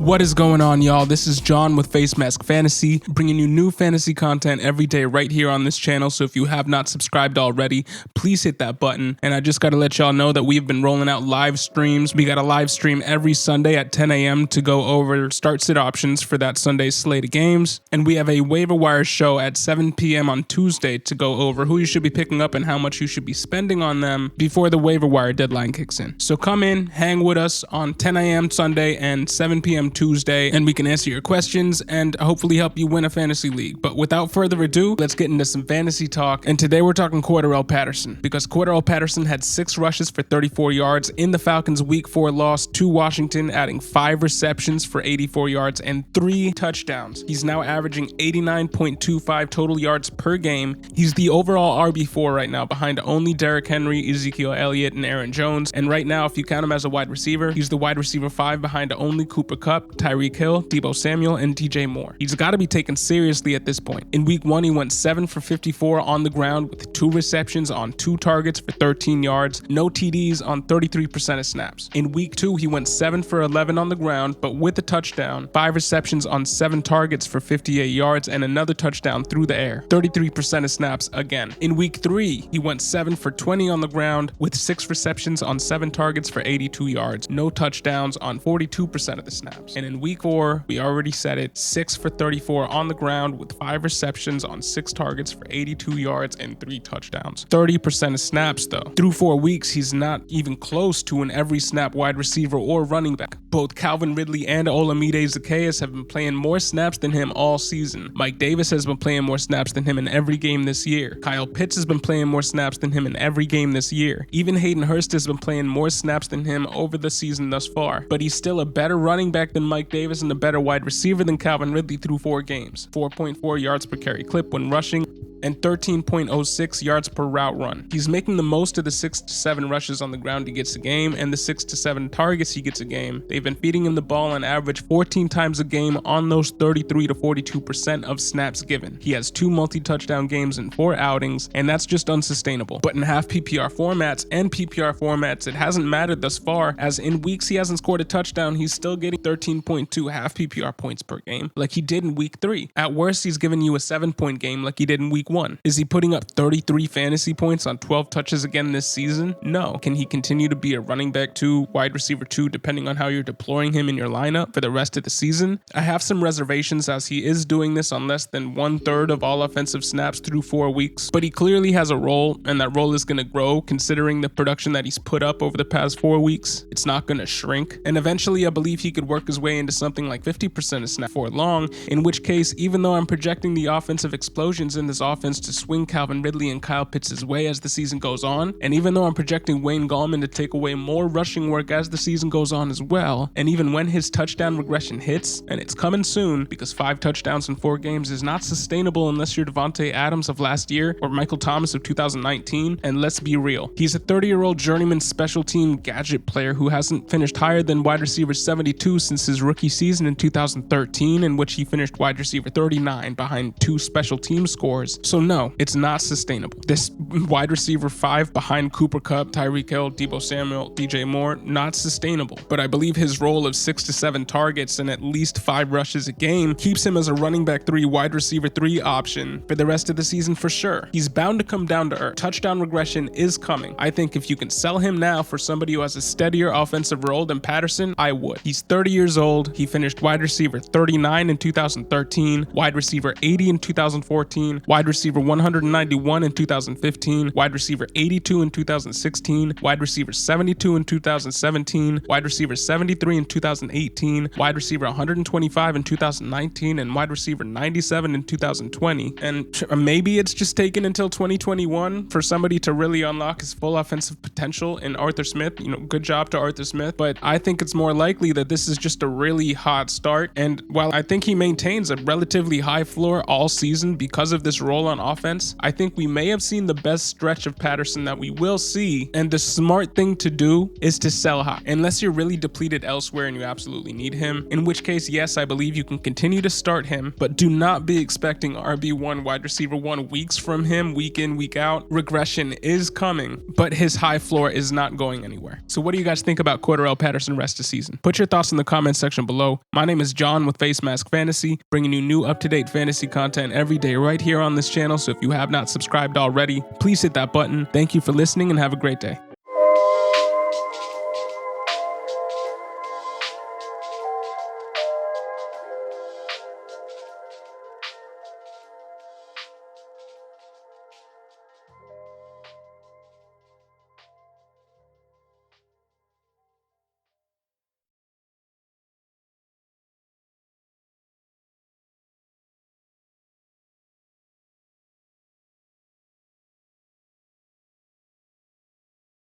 What is going on, y'all? This is John with Facemask Fantasy, bringing you new fantasy content every day right here on this channel. So if you have not subscribed already, please hit that button. And I just got to let y'all know that we've been rolling out live streams. We got a live stream every Sunday at 10 a.m. to go over start-sit options for that Sunday's slate of games. And we have a waiver wire show at 7 p.m. on Tuesday to go over who you should be picking up and how much you should be spending on them before the waiver wire deadline kicks in. So come in, hang with us on 10 a.m. Sunday and 7 p.m. Tuesday, and we can answer your questions and hopefully help you win a fantasy league. But without further ado, let's get into some fantasy talk. And today we're talking Cordarrelle Patterson, because Cordarrelle Patterson had 6 rushes for 34 yards in the Falcons' Week 4 loss to Washington, adding 5 receptions for 84 yards and 3 touchdowns. He's now averaging 89.25 total yards per game. He's the overall RB4 right now, behind only Derrick Henry, Ezekiel Elliott, and Aaron Jones. And right now, if you count him as a wide receiver, he's the wide receiver 5 behind only Cooper Kupp, Tyreek Hill, Deebo Samuel, and DJ Moore. He's got to be taken seriously at this point. In week 1, he went 7 for 54 on the ground with 2 receptions on 2 targets for 13 yards, no TDs on 33% of snaps. In week 2, he went 7 for 11 on the ground, but with a touchdown, 5 receptions on 7 targets for 58 yards, and another touchdown through the air, 33% of snaps again. In week 3, he went 7 for 20 on the ground with 6 receptions on 7 targets for 82 yards, no touchdowns on 42% of the snaps. And in week 4, we already said it, 6 for 34 on the ground with 5 receptions on 6 targets for 82 yards and 3 touchdowns. 30% of snaps though. Through 4 weeks, he's not even close to an every snap wide receiver or running back. Both Calvin Ridley and Olamide Zaccheaus have been playing more snaps than him all season. Mike Davis has been playing more snaps than him in every game this year. Kyle Pitts has been playing more snaps than him in every game this year. Even Hayden Hurst has been playing more snaps than him over the season thus far. But he's still a better running back than Mike Davis and a better wide receiver than Calvin Ridley through 4 games. 4.4 yards per carry clip when rushing, and 13.06 yards per route run. He's making the most of the 6 to 7 rushes on the ground he gets a game and the 6 to 7 targets he gets a game. They've been feeding him the ball on average 14 times a game on those 33 to 42% of snaps given. He has 2 multi-touchdown games in 4 outings, and that's just unsustainable. But in half PPR formats and PPR formats, it hasn't mattered thus far, as in weeks he hasn't scored a touchdown, he's still getting 13.2 half PPR points per game like he did in week 3. At worst, he's giving you a 7-point game like he did in week 1. Is he putting up 33 fantasy points on 12 touches again this season? No. Can he continue to be a running back 2, wide receiver 2, depending on how you're deploying him in your lineup for the rest of the season? I have some reservations, as he is doing this on less than 1/3 of all offensive snaps through 4 weeks, but he clearly has a role, and that role is going to grow considering the production that he's put up over the past 4 weeks. It's not going to shrink, and eventually I believe he could work his way into something like 50% of snap for long, in which case, even though I'm projecting the offensive explosions in this offense to swing Calvin Ridley and Kyle Pitts' way as the season goes on, and even though I'm projecting Wayne Gallman to take away more rushing work as the season goes on as well, and even when his touchdown regression hits, and it's coming soon, because 5 touchdowns in 4 games is not sustainable unless you're Devontae Adams of last year or Michael Thomas of 2019, and let's be real, he's a 30-year-old journeyman special team gadget player who hasn't finished higher than wide receiver 72 since his rookie season in 2013, in which he finished wide receiver 39 behind 2 special team scores. So no, it's not sustainable. This wide receiver 5 behind Cooper Kupp, Tyreek Hill, Deebo Samuel, DJ Moore, not sustainable. But I believe his role of 6 to 7 targets and at least 5 rushes a game keeps him as a running back 3, wide receiver 3 option for the rest of the season for sure. He's bound to come down to earth. Touchdown regression is coming. I think if you can sell him now for somebody who has a steadier offensive role than Patterson, I would. He's 30 years old. He finished wide receiver 39 in 2013, wide receiver 80 in 2014, wide receiver 191 in 2015, wide receiver 82 in 2016, wide receiver 72 in 2017, wide receiver 73 in 2018, wide receiver 125 in 2019, and wide receiver 97 in 2020. And maybe it's just taken until 2021 for somebody to really unlock his full offensive potential in Arthur Smith. Good job to Arthur Smith, but I think it's more likely that this is just a really hot start. And while I think he maintains a relatively high floor all season because of this role role on offense, I think we may have seen the best stretch of Patterson that we will see, and the smart thing to do is to sell high. Unless you're really depleted elsewhere and you absolutely need him, in which case, yes, I believe you can continue to start him, but do not be expecting RB1 wide receiver 1 weeks from him, week in, week out. Regression is coming, but his high floor is not going anywhere. So what do you guys think about Cordarrelle Patterson rest of season? Put your thoughts in the comment section below. My name is John with Facemask Fantasy, bringing you new up-to-date fantasy content every day right here on this channel. So if you have not subscribed already, please hit that button. Thank you for listening and have a great day.